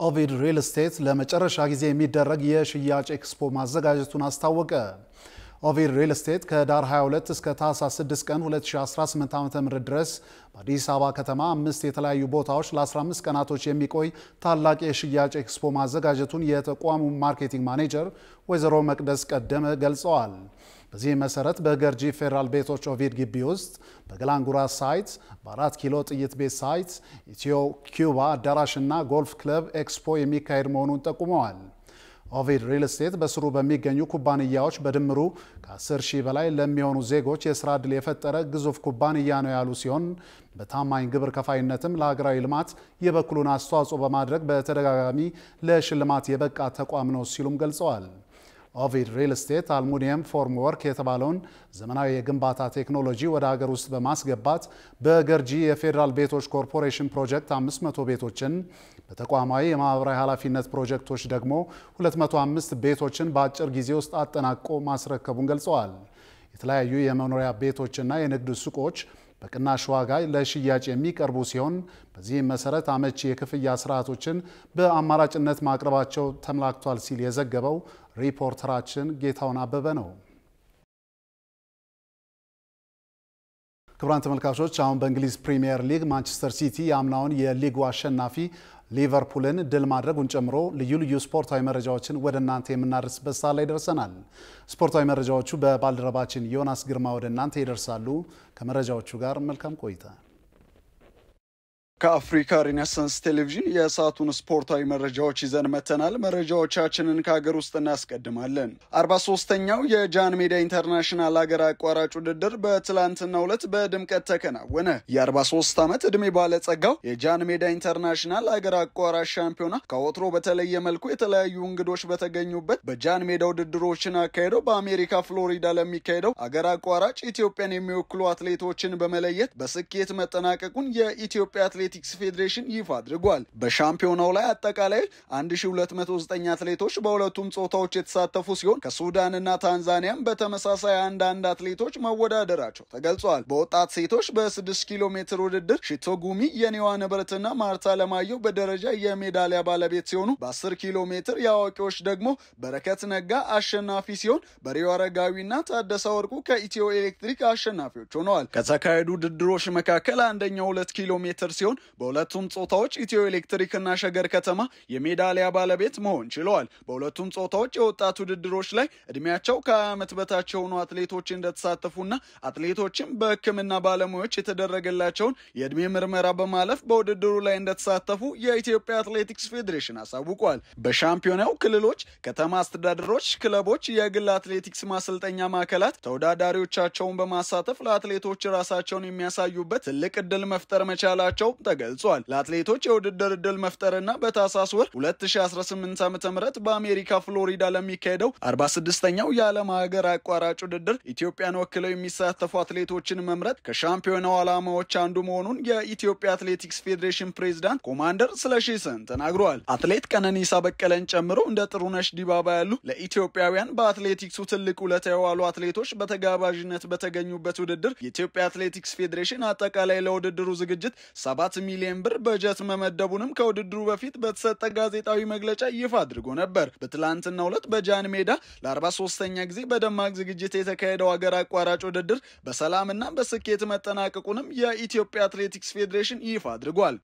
ኦቪድ ሪል ስቴት ለመጨረሻ ጊዜ የሚደረግ የሽያጭ ኤክስፖ ማዘጋጀቱን አስታወቀ። ኦቪድ ሪል ስቴት ከዳር 22 እስከ ታህሳስ 6 ቀን 2018 ዓ.ም ድረስ በአዲስ አበባ ከተማ 5 የተለያዩ ቦታዎች ለ15 ቀናቶች የሚቆይ ታላቅ የሽያጭ ኤክስፖ ማዘጋጀቱን የተቋሙ ማርኬቲንግ ማኔጀር ወይዘሮ መቅደስ ቀደመ ገልጸዋል። በዚህ መሰረት በገርጂ ፌደራል ቤቶች ኦቪድ ግቢ ውስጥ በገላንጉራ ሳይት በ4 ኪሎ ጥይት ቤት ሳይት ኢትዮ ኪዩባ አዳራሽና ጎልፍ ክለብ ኤክስፖ የሚካሄድ መሆኑን ጠቁመዋል። ኦቪድ ሪል ስቴት በስሩ በሚገኙ ኩባንያዎች በድምሩ ከ10 ሺህ በላይ ለሚሆኑ ዜጎች የስራ ዕድል የፈጠረ ግዙፍ ኩባንያ ነው ያሉ ሲሆን በታማኝ ግብር ከፋይነትም ለሀገራዊ ልማት የበኩሉን አስተዋጽኦ በማድረግ በተደጋጋሚ ለሽልማት የበቃ ተቋም ነው ሲሉም ገልጸዋል። ኦቪድ ሪል ስቴት አልሙኒየም ፎርም ወርክ የተባለውን ዘመናዊ የግንባታ ቴክኖሎጂ ወደ ሀገር ውስጥ በማስገባት በገርጂ የፌዴራል ቤቶች ኮርፖሬሽን ፕሮጀክት 500 ቤቶችን በተቋማዊ የማህበራዊ ኃላፊነት ፕሮጀክቶች ደግሞ 205 ቤቶችን በአጭር ጊዜ ውስጥ አጠናቆ ማስረከቡን ገልጸዋል። የተለያዩ የመኖሪያ ቤቶችና የንግድ ሱቆች በቅናሽ ዋጋ ለሽያጭ የሚቀርቡ ሲሆን በዚህም መሰረት አመቺ የክፍያ ስርዓቶችን በአማራጭነት ማቅረባቸው ተመላክቷል ሲል የዘገበው ሪፖርተራችን ጌታውን አበበ ነው። ክቡራን ተመልካቾች አሁን በእንግሊዝ ፕሪሚየር ሊግ ማንቸስተር ሲቲ የአምናውን የሊጉ አሸናፊ ሊቨርፑልን ድል ማድረጉን ጨምሮ ልዩ ልዩ ስፖርታዊ መረጃዎችን ወደ እናንተ የምናደርስበት ሰዓት ላይ ደርሰናል። ስፖርታዊ መረጃዎቹ በባልደረባችን ዮናስ ግርማ ወደ እናንተ ይደርሳሉ። ከመረጃዎቹ ጋር መልካም ቆይታ። ከአፍሪካ ሪኔሳንስ ቴሌቪዥን የሰዓቱን ስፖርታዊ መረጃዎች ይዘን መተናል። መረጃዎቻችንን ከሀገር ውስጥ እናስቀድማለን። 43ኛው የጃን ሜዳ ኢንተርናሽናል ሀገር አቋራጭ ውድድር በትላንትናው ዕለት በድምቀት ተከናወነ። የ43 ዓመት ዕድሜ ባለጸጋው የጃን ሜዳ ኢንተርናሽናል ሀገር አቋራጭ ሻምፒዮና ከወትሮ በተለየ መልኩ የተለያዩ እንግዶች በተገኙበት በጃን ሜዳ ውድድሮችን አካሄደው በአሜሪካ ፍሎሪዳ ለሚካሄደው ሀገር አቋራጭ ኢትዮጵያን የሚወክሉ አትሌቶችን በመለየት በስኬት መጠናቀቁን የኢትዮጵያ አትሌቲክስ ፌዴሬሽን ይፋ አድርጓል። በሻምፒዮናው ላይ አጠቃላይ 1209 አትሌቶች በሁለቱም ጾታዎች የተሳተፉ ሲሆን ከሱዳንና ታንዛኒያም በተመሳሳይ አንድ አትሌቶች መወዳደራቸው ተገልጿል። በወጣት ሴቶች በ6 ኪሎ ሜትር ውድድር ሽቶጉሚ የኔዋ ንብረትና ማርታ ለማየው በደረጃ የሜዳሊያ ባለቤት ሲሆኑ በ10 ኪሎ ሜትር የአዋቂዎች ደግሞ በረከት ነጋ አሸናፊ ሲሆን በሪዮ አረጋዊና ታደሰ ወርቁ ከኢትዮ ኤሌክትሪክ አሸናፊዎች ሆነዋል። ከተካሄዱ ውድድሮች መካከል አንደኛው 2 ኪሎ ሜትር ሲሆን በሁለቱም ጾታዎች ኢትዮ ኤሌክትሪክ እና ሸገር ከተማ የሜዳሊያ ባለቤት መሆን ችለዋል። በሁለቱም ጾታዎች የወጣት ውድድሮች ላይ እድሜያቸው ከ20 ዓመት በታች የሆኑ አትሌቶች እንደተሳተፉና አትሌቶችም በሕክምና ባለሙያዎች የተደረገላቸውን የእድሜ ምርመራ በማለፍ በውድድሩ ላይ እንደተሳተፉ የኢትዮጵያ አትሌቲክስ ፌዴሬሽን አሳውቋል። በሻምፒዮናው ክልሎች፣ ከተማ አስተዳደሮች፣ ክለቦች፣ የግል አትሌቲክስ ማሰልጠኛ ማዕከላት ተወዳዳሪዎቻቸውን በማሳተፍ ለአትሌቶች ራሳቸውን የሚያሳዩበት ትልቅ ዕድል መፍጠር መቻላቸው ተገልጿል። ለአትሌቶች የውድድር ዕድል መፍጠርና በታህሳስ ወር 2018 ዓ.ም በአሜሪካ ፍሎሪዳ ለሚካሄደው 46ኛው የዓለም ሀገር አቋራጭ ውድድር ኢትዮጵያን ወክለው የሚሳተፉ አትሌቶችን መምረጥ ከሻምፒዮናው ዓላማዎች አንዱ መሆኑን የኢትዮጵያ አትሌቲክስ ፌዴሬሽን ፕሬዝዳንት ኮማንደር ስለሺ ስህን ተናግረዋል። አትሌት ቀነኒሳ በቀለን ጨምሮ እንደ ጥሩነሽ ዲባባ ያሉ ለኢትዮጵያውያን በአትሌቲክሱ ትልቅ ውለታ የዋሉ አትሌቶች በተጋባዥነት በተገኙበት ውድድር የኢትዮጵያ አትሌቲክስ ፌዴሬሽን አጠቃላይ ለውድድሩ ዝግጅት 7 ሚሊዮን ብር በጀት መመደቡንም ከውድድሩ በፊት በተሰጠ ጋዜጣዊ መግለጫ ይፋ አድርጎ ነበር። በትላንትናው ዕለት በጃን ሜዳ ለ43ኛ ጊዜ በደማቅ ዝግጅት የተካሄደው ሀገር አቋራጭ ውድድር በሰላምና በስኬት መጠናቀቁንም የኢትዮጵያ አትሌቲክስ ፌዴሬሽን ይፋ አድርጓል።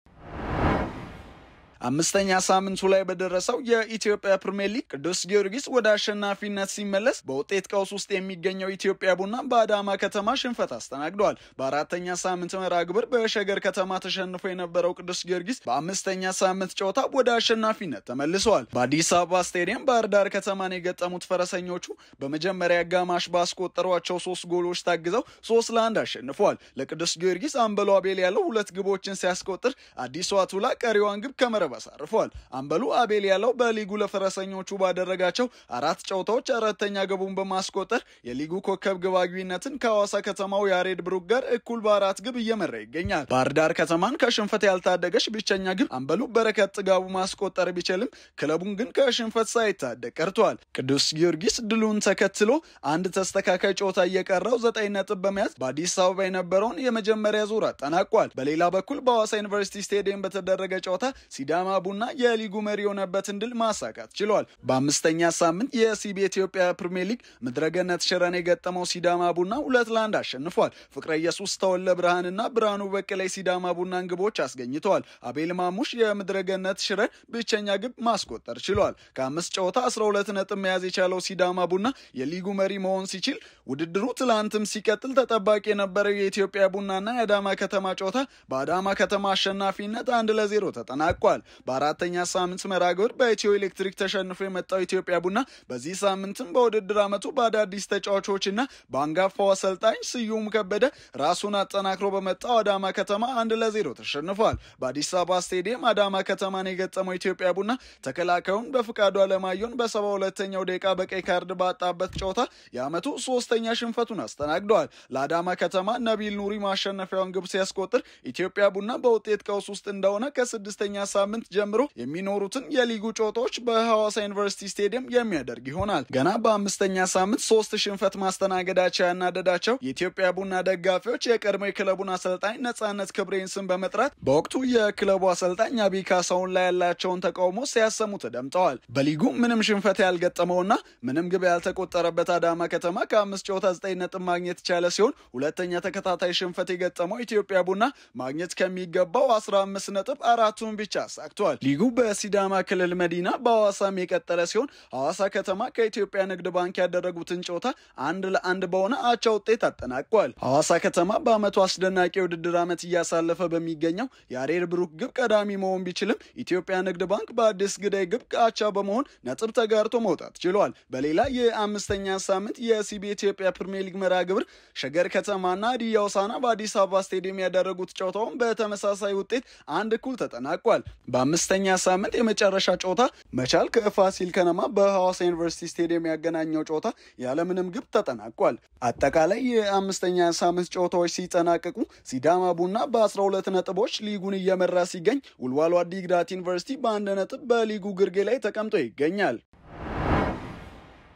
አምስተኛ ሳምንቱ ላይ በደረሰው የኢትዮጵያ ፕሪሚየር ሊግ ቅዱስ ጊዮርጊስ ወደ አሸናፊነት ሲመለስ በውጤት ቀውስ ውስጥ የሚገኘው ኢትዮጵያ ቡና በአዳማ ከተማ ሽንፈት አስተናግዷል። በአራተኛ ሳምንት መርሃ ግብር በሸገር ከተማ ተሸንፎ የነበረው ቅዱስ ጊዮርጊስ በአምስተኛ ሳምንት ጨዋታ ወደ አሸናፊነት ተመልሰዋል። በአዲስ አበባ ስቴዲየም ባህር ዳር ከተማን የገጠሙት ፈረሰኞቹ በመጀመሪያ አጋማሽ ባስቆጠሯቸው 3 ጎሎች ታግዘው 3-1 አሸንፈዋል። ለቅዱስ ጊዮርጊስ አምበሉ አቤል ያለው 2 ግቦችን ሲያስቆጥር አዲሱ አቱላ ቀሪዋን ግብ ከመረብ አሳርፏል። አምበሉ አቤል ያለው በሊጉ ለፈረሰኞቹ ባደረጋቸው 4 ጨዋታዎች አራተኛ ግቡን በማስቆጠር የሊጉ ኮከብ ግብ አግቢነትን ከሐዋሳ ከተማው ያሬድ ብሩክ ጋር እኩል በ4 ግብ እየመራ ይገኛል። ባህር ዳር ከተማን ከሽንፈት ያልታደገች ብቸኛ ግብ አምበሉ በረከት ጥጋቡ ማስቆጠር ቢችልም ክለቡን ግን ከሽንፈት ሳይታደግ ቀርቷል። ቅዱስ ጊዮርጊስ ድሉን ተከትሎ አንድ ተስተካካይ ጨዋታ እየቀረው 9 ነጥብ በመያዝ በአዲስ አበባ የነበረውን የመጀመሪያ ዙር አጠናቋል። በሌላ በኩል በሐዋሳ ዩኒቨርሲቲ ስቴዲየም በተደረገ ጨዋታ ሲዳማ ሲዳማ ቡና የሊጉ መሪ የሆነበትን ድል ማሳካት ችሏል። በአምስተኛ ሳምንት የሲቢ ኢትዮጵያ ፕሪሚየር ሊግ ምድረገነት ሽረን የገጠመው ሲዳማ ቡና 2-1 አሸንፏል። ፍቅረ ኢየሱስ ተወለ ብርሃንና ብርሃኑ በቀለ ሲዳማ ቡናን ግቦች አስገኝተዋል። አቤል ማሙሽ የምድረገነት ሽረን ብቸኛ ግብ ማስቆጠር ችሏል። ከአምስት ጨዋታ 12 ነጥብ መያዝ የቻለው ሲዳማ ቡና የሊጉ መሪ መሆን ሲችል ውድድሩ ትላንትም ሲቀጥል ተጠባቂ የነበረው የኢትዮጵያ ቡናና የአዳማ ከተማ ጨዋታ በአዳማ ከተማ አሸናፊነት 1-0 ተጠናቋል። በአራተኛ ሳምንት መርሃ ግብር በኢትዮ ኤሌክትሪክ ተሸንፎ የመጣው ኢትዮጵያ ቡና በዚህ ሳምንትም በውድድር ዓመቱ በአዳዲስ ተጫዋቾችና በአንጋፋው አሰልጣኝ ስዩም ከበደ ራሱን አጠናክሮ በመጣው አዳማ ከተማ 1-0 ተሸንፏል። በአዲስ አበባ ስቴዲየም አዳማ ከተማን የገጠመው ኢትዮጵያ ቡና ተከላካዩን በፍቃዱ አለማየሁን በ72ኛው ደቂቃ በቀይ ካርድ ባጣበት ጨዋታ የዓመቱ ሶስተኛ ሽንፈቱን አስተናግደዋል። ለአዳማ ከተማ ነቢል ኑሪ ማሸነፊያውን ግብ ሲያስቆጥር ኢትዮጵያ ቡና በውጤት ቀውስ ውስጥ እንደሆነ ከስድስተኛ ሳምንት ጀምሮ የሚኖሩትን የሊጉ ጨዋታዎች በሐዋሳ ዩኒቨርሲቲ ስቴዲየም የሚያደርግ ይሆናል። ገና በአምስተኛ ሳምንት 3 ሽንፈት ማስተናገዳቸው ያናደዳቸው የኢትዮጵያ ቡና ደጋፊዎች የቀድሞ የክለቡን አሰልጣኝ ነጻነት ክብሬን ስም በመጥራት በወቅቱ የክለቡ አሰልጣኝ አብይ ካሳሁን ላይ ያላቸውን ተቃውሞ ሲያሰሙ ተደምጠዋል። በሊጉ ምንም ሽንፈት ያልገጠመውና ምንም ግብ ያልተቆጠረበት አዳማ ከተማ ከ5 ጨዋታ 9 ነጥብ ማግኘት የቻለ ሲሆን ሁለተኛ ተከታታይ ሽንፈት የገጠመው ኢትዮጵያ ቡና ማግኘት ከሚገባው 15 ነጥብ 4ቱን ብቻ አሳክቷል። ሊጉ በሲዳማ ክልል መዲና በሐዋሳም የቀጠለ ሲሆን ሐዋሳ ከተማ ከኢትዮጵያ ንግድ ባንክ ያደረጉትን ጨዋታ 1-1 በሆነ አቻ ውጤት አጠናቋል። ሐዋሳ ከተማ በአመቱ አስደናቂ የውድድር ዓመት እያሳለፈ በሚገኘው የአሬር ብሩክ ግብ ቀዳሚ መሆን ቢችልም ኢትዮጵያ ንግድ ባንክ በአዲስ ግዳይ ግብ አቻ በመሆን ነጥብ ተጋርቶ መውጣት ችሏል። በሌላ የአምስተኛ ሳምንት የሲቢ ኢትዮጵያ ፕሪሚየር ሊግ መርሃ ግብር ሸገር ከተማና ሀዲያ ሆሳዕና በአዲስ አበባ ስቴዲየም ያደረጉት ጨዋታውን በተመሳሳይ ውጤት 1-1 ተጠናቋል። በአምስተኛ ሳምንት የመጨረሻ ጨዋታ መቻል ከፋሲል ከነማ በሐዋሳ ዩኒቨርሲቲ ስቴዲየም ያገናኘው ጨዋታ ያለምንም ግብ ተጠናቋል። አጠቃላይ የአምስተኛ ሳምንት ጨዋታዎች ሲጠናቀቁ ሲዳማ ቡና በ12 ነጥቦች ሊጉን እየመራ ሲገኝ ወልዋሎ ዓዲግራት ዩኒቨርሲቲ በ1 ነጥብ በሊጉ ግርጌ ላይ ተቀምጦ ይገኛል።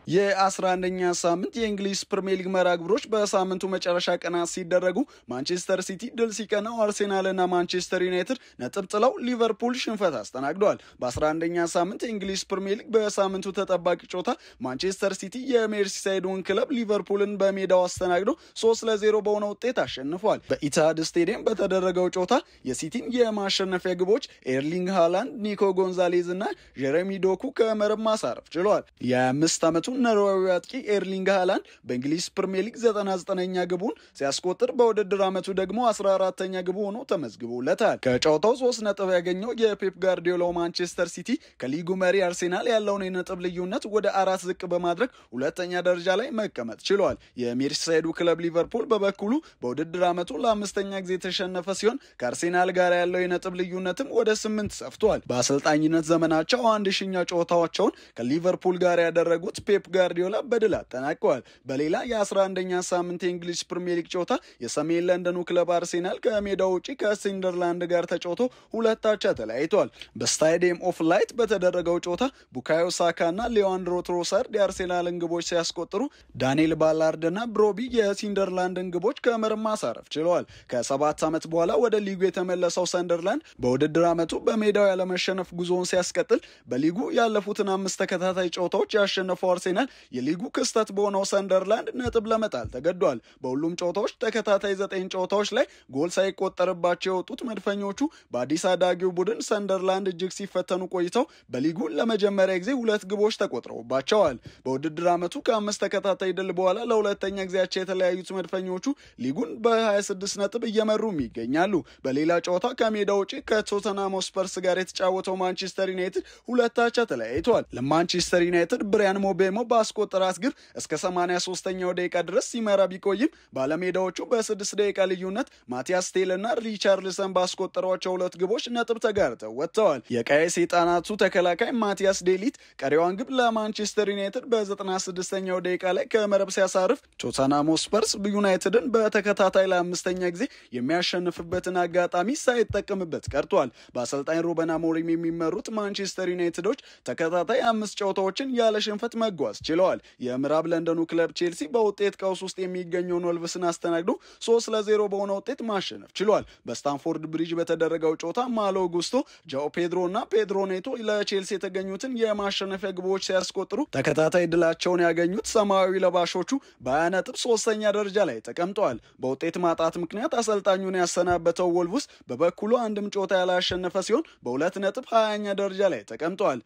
የ11ኛ ሳምንት የእንግሊዝ ፕሪሚየር ሊግ መርሃ ግብሮች በሳምንቱ መጨረሻ ቀናት ሲደረጉ ማንቸስተር ሲቲ ድል ሲቀናው አርሴናልና ማንቸስተር ዩናይትድ ነጥብ ጥለው ሊቨርፑል ሽንፈት አስተናግደዋል። በ11ኛ ሳምንት የእንግሊዝ ፕሪሚየር ሊግ በሳምንቱ ተጠባቂ ጨዋታ ማንቸስተር ሲቲ የሜርሲሳይዱን ክለብ ሊቨርፑልን በሜዳው አስተናግዶ 3-0 በሆነ ውጤት አሸንፏል። በኢትሃድ ስቴዲየም በተደረገው ጨዋታ የሲቲን የማሸነፊያ ግቦች ኤርሊንግ ሃላንድ፣ ኒኮ ጎንዛሌዝ እና ጀረሚ ዶኩ ከመረብ ማሳረፍ ችለዋል። የ25 ዓመቱ ኖርዌያዊ አጥቂ ኤርሊንግ ሃላንድ በእንግሊዝ ፕሪሚየር ሊግ 99ኛ ግቡን ሲያስቆጥር በውድድር ዓመቱ ደግሞ 14ኛ ግቡ ሆኖ ተመዝግቦለታል። ከጨዋታው 3 ነጥብ ያገኘው የፔፕ ጋርዲዮላው ማንቸስተር ሲቲ ከሊጉ መሪ አርሴናል ያለውን የነጥብ ልዩነት ወደ 4 ዝቅ በማድረግ ሁለተኛ ደረጃ ላይ መቀመጥ ችሏል። የሜርሲሳይዱ ክለብ ሊቨርፑል በበኩሉ በውድድር ዓመቱ ለ5ኛ ጊዜ የተሸነፈ ሲሆን ከአርሴናል ጋር ያለው የነጥብ ልዩነትም ወደ 8 ሰፍቷል። በአሰልጣኝነት ዘመናቸው 1000ኛ ጨዋታቸውን ከሊቨርፑል ጋር ያደረጉት ፔፕ ጋርዲዮላ በድል አጠናቀዋል። በሌላ የ11ኛ ሳምንት የእንግሊዝ ፕሪሚየር ሊግ ጨዋታ የሰሜን ለንደኑ ክለብ አርሴናል ከሜዳው ውጪ ከሰንደርላንድ ጋር ተጫውቶ 2-2 ተለያይቷል። በስታዲየም ኦፍ ላይት በተደረገው ጨዋታ ቡካዮ ሳካና ሊያንድሮ ትሮሳርድ የአርሴናልን ግቦች ሲያስቆጥሩ ዳንኤል ባላርድና ብሮቢ የሰንደርላንድን ግቦች ከመረብ ማሳረፍ ችለዋል። ከ7 ዓመት በኋላ ወደ ሊጉ የተመለሰው ሰንደርላንድ በውድድር ዓመቱ በሜዳው ያለመሸነፍ ጉዞውን ሲያስቀጥል በሊጉ ያለፉትን 5 ተከታታይ ጨዋታዎች ያሸነፈው አርሴናል የሊጉ ክስተት በሆነው ሰንደርላንድ ነጥብ ለመጣል ተገዷል። በሁሉም ጨዋታዎች ተከታታይ 9 ጨዋታዎች ላይ ጎል ሳይቆጠርባቸው የወጡት መድፈኞቹ በአዲስ አዳጊው ቡድን ሰንደርላንድ እጅግ ሲፈተኑ ቆይተው በሊጉ ለመጀመሪያ ጊዜ 2 ግቦች ተቆጥረውባቸዋል። በውድድር ዓመቱ ከ5 ተከታታይ ድል በኋላ ለሁለተኛ ጊዜያቸው የተለያዩት መድፈኞቹ ሊጉን በ26 ነጥብ እየመሩም ይገኛሉ። በሌላ ጨዋታ ከሜዳ ውጪ ከቶተንሃም ስፐርስ ጋር የተጫወተው ማንቸስተር ዩናይትድ 2-2 ተለያይቷል። ለማንቸስተር ዩናይትድ ብሪያን ሞቤሞ ባስቆጠራት ግብ እስከ 83ኛው ደቂቃ ድረስ ሲመራ ቢቆይም ባለሜዳዎቹ በ6 ደቂቃ ልዩነት ማቲያስ ቴልና ሪቻርልሰን ባስቆጠሯቸው 2 ግቦች ነጥብ ተጋርተው ወጥተዋል። የቀይ ሰይጣናቱ ተከላካይ ማቲያስ ዴሊት ቀሪዋን ግብ ለማንቸስተር ዩናይትድ በ96ኛው ደቂቃ ላይ ከመረብ ሲያሳርፍ ቶተንሃም ስፐርስ ዩናይትድን በተከታታይ ለ5ኛ ጊዜ የሚያሸንፍበትን አጋጣሚ ሳይጠቀምበት ቀርቷል። በአሰልጣኝ ሩበን አሞሪም የሚመሩት ማንቸስተር ዩናይትዶች ተከታታይ 5 ጨዋታዎችን ያለ ሽንፈት መጓዝ መጓዝ ችለዋል። የምዕራብ ለንደኑ ክለብ ቼልሲ በውጤት ቀውስ ውስጥ የሚገኘውን ወልቭስን አስተናግዶ 3-0 በሆነ ውጤት ማሸነፍ ችሏል። በስታንፎርድ ብሪጅ በተደረገው ጨዋታ ማሎ ጉስቶ፣ ጃኦ ፔድሮ እና ፔድሮ ኔቶ ለቼልሲ የተገኙትን የማሸነፊያ ግቦች ሲያስቆጥሩ ተከታታይ ድላቸውን ያገኙት ሰማያዊ ለባሾቹ በ20 ነጥብ 3ኛ ደረጃ ላይ ተቀምጠዋል። በውጤት ማጣት ምክንያት አሰልጣኙን ያሰናበተው ወልቭስ በበኩሉ አንድም ጨዋታ ያላሸነፈ ሲሆን በ2 ነጥብ 20ኛ ደረጃ ላይ ተቀምጠዋል።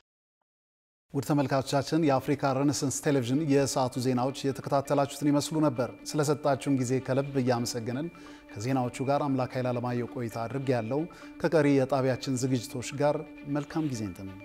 ውድ ተመልካቾቻችን የአፍሪካ ሬኔሳንስ ቴሌቪዥን የሰዓቱ ዜናዎች የተከታተላችሁትን ይመስሉ ነበር። ስለሰጣችሁን ጊዜ ከልብ እያመሰገንን ከዜናዎቹ ጋር አምላክ ኃይለ ዓለማየሁ ቆይታ አድርጌ ያለው ከቀሪ የጣቢያችን ዝግጅቶች ጋር መልካም ጊዜ እንተመኝ።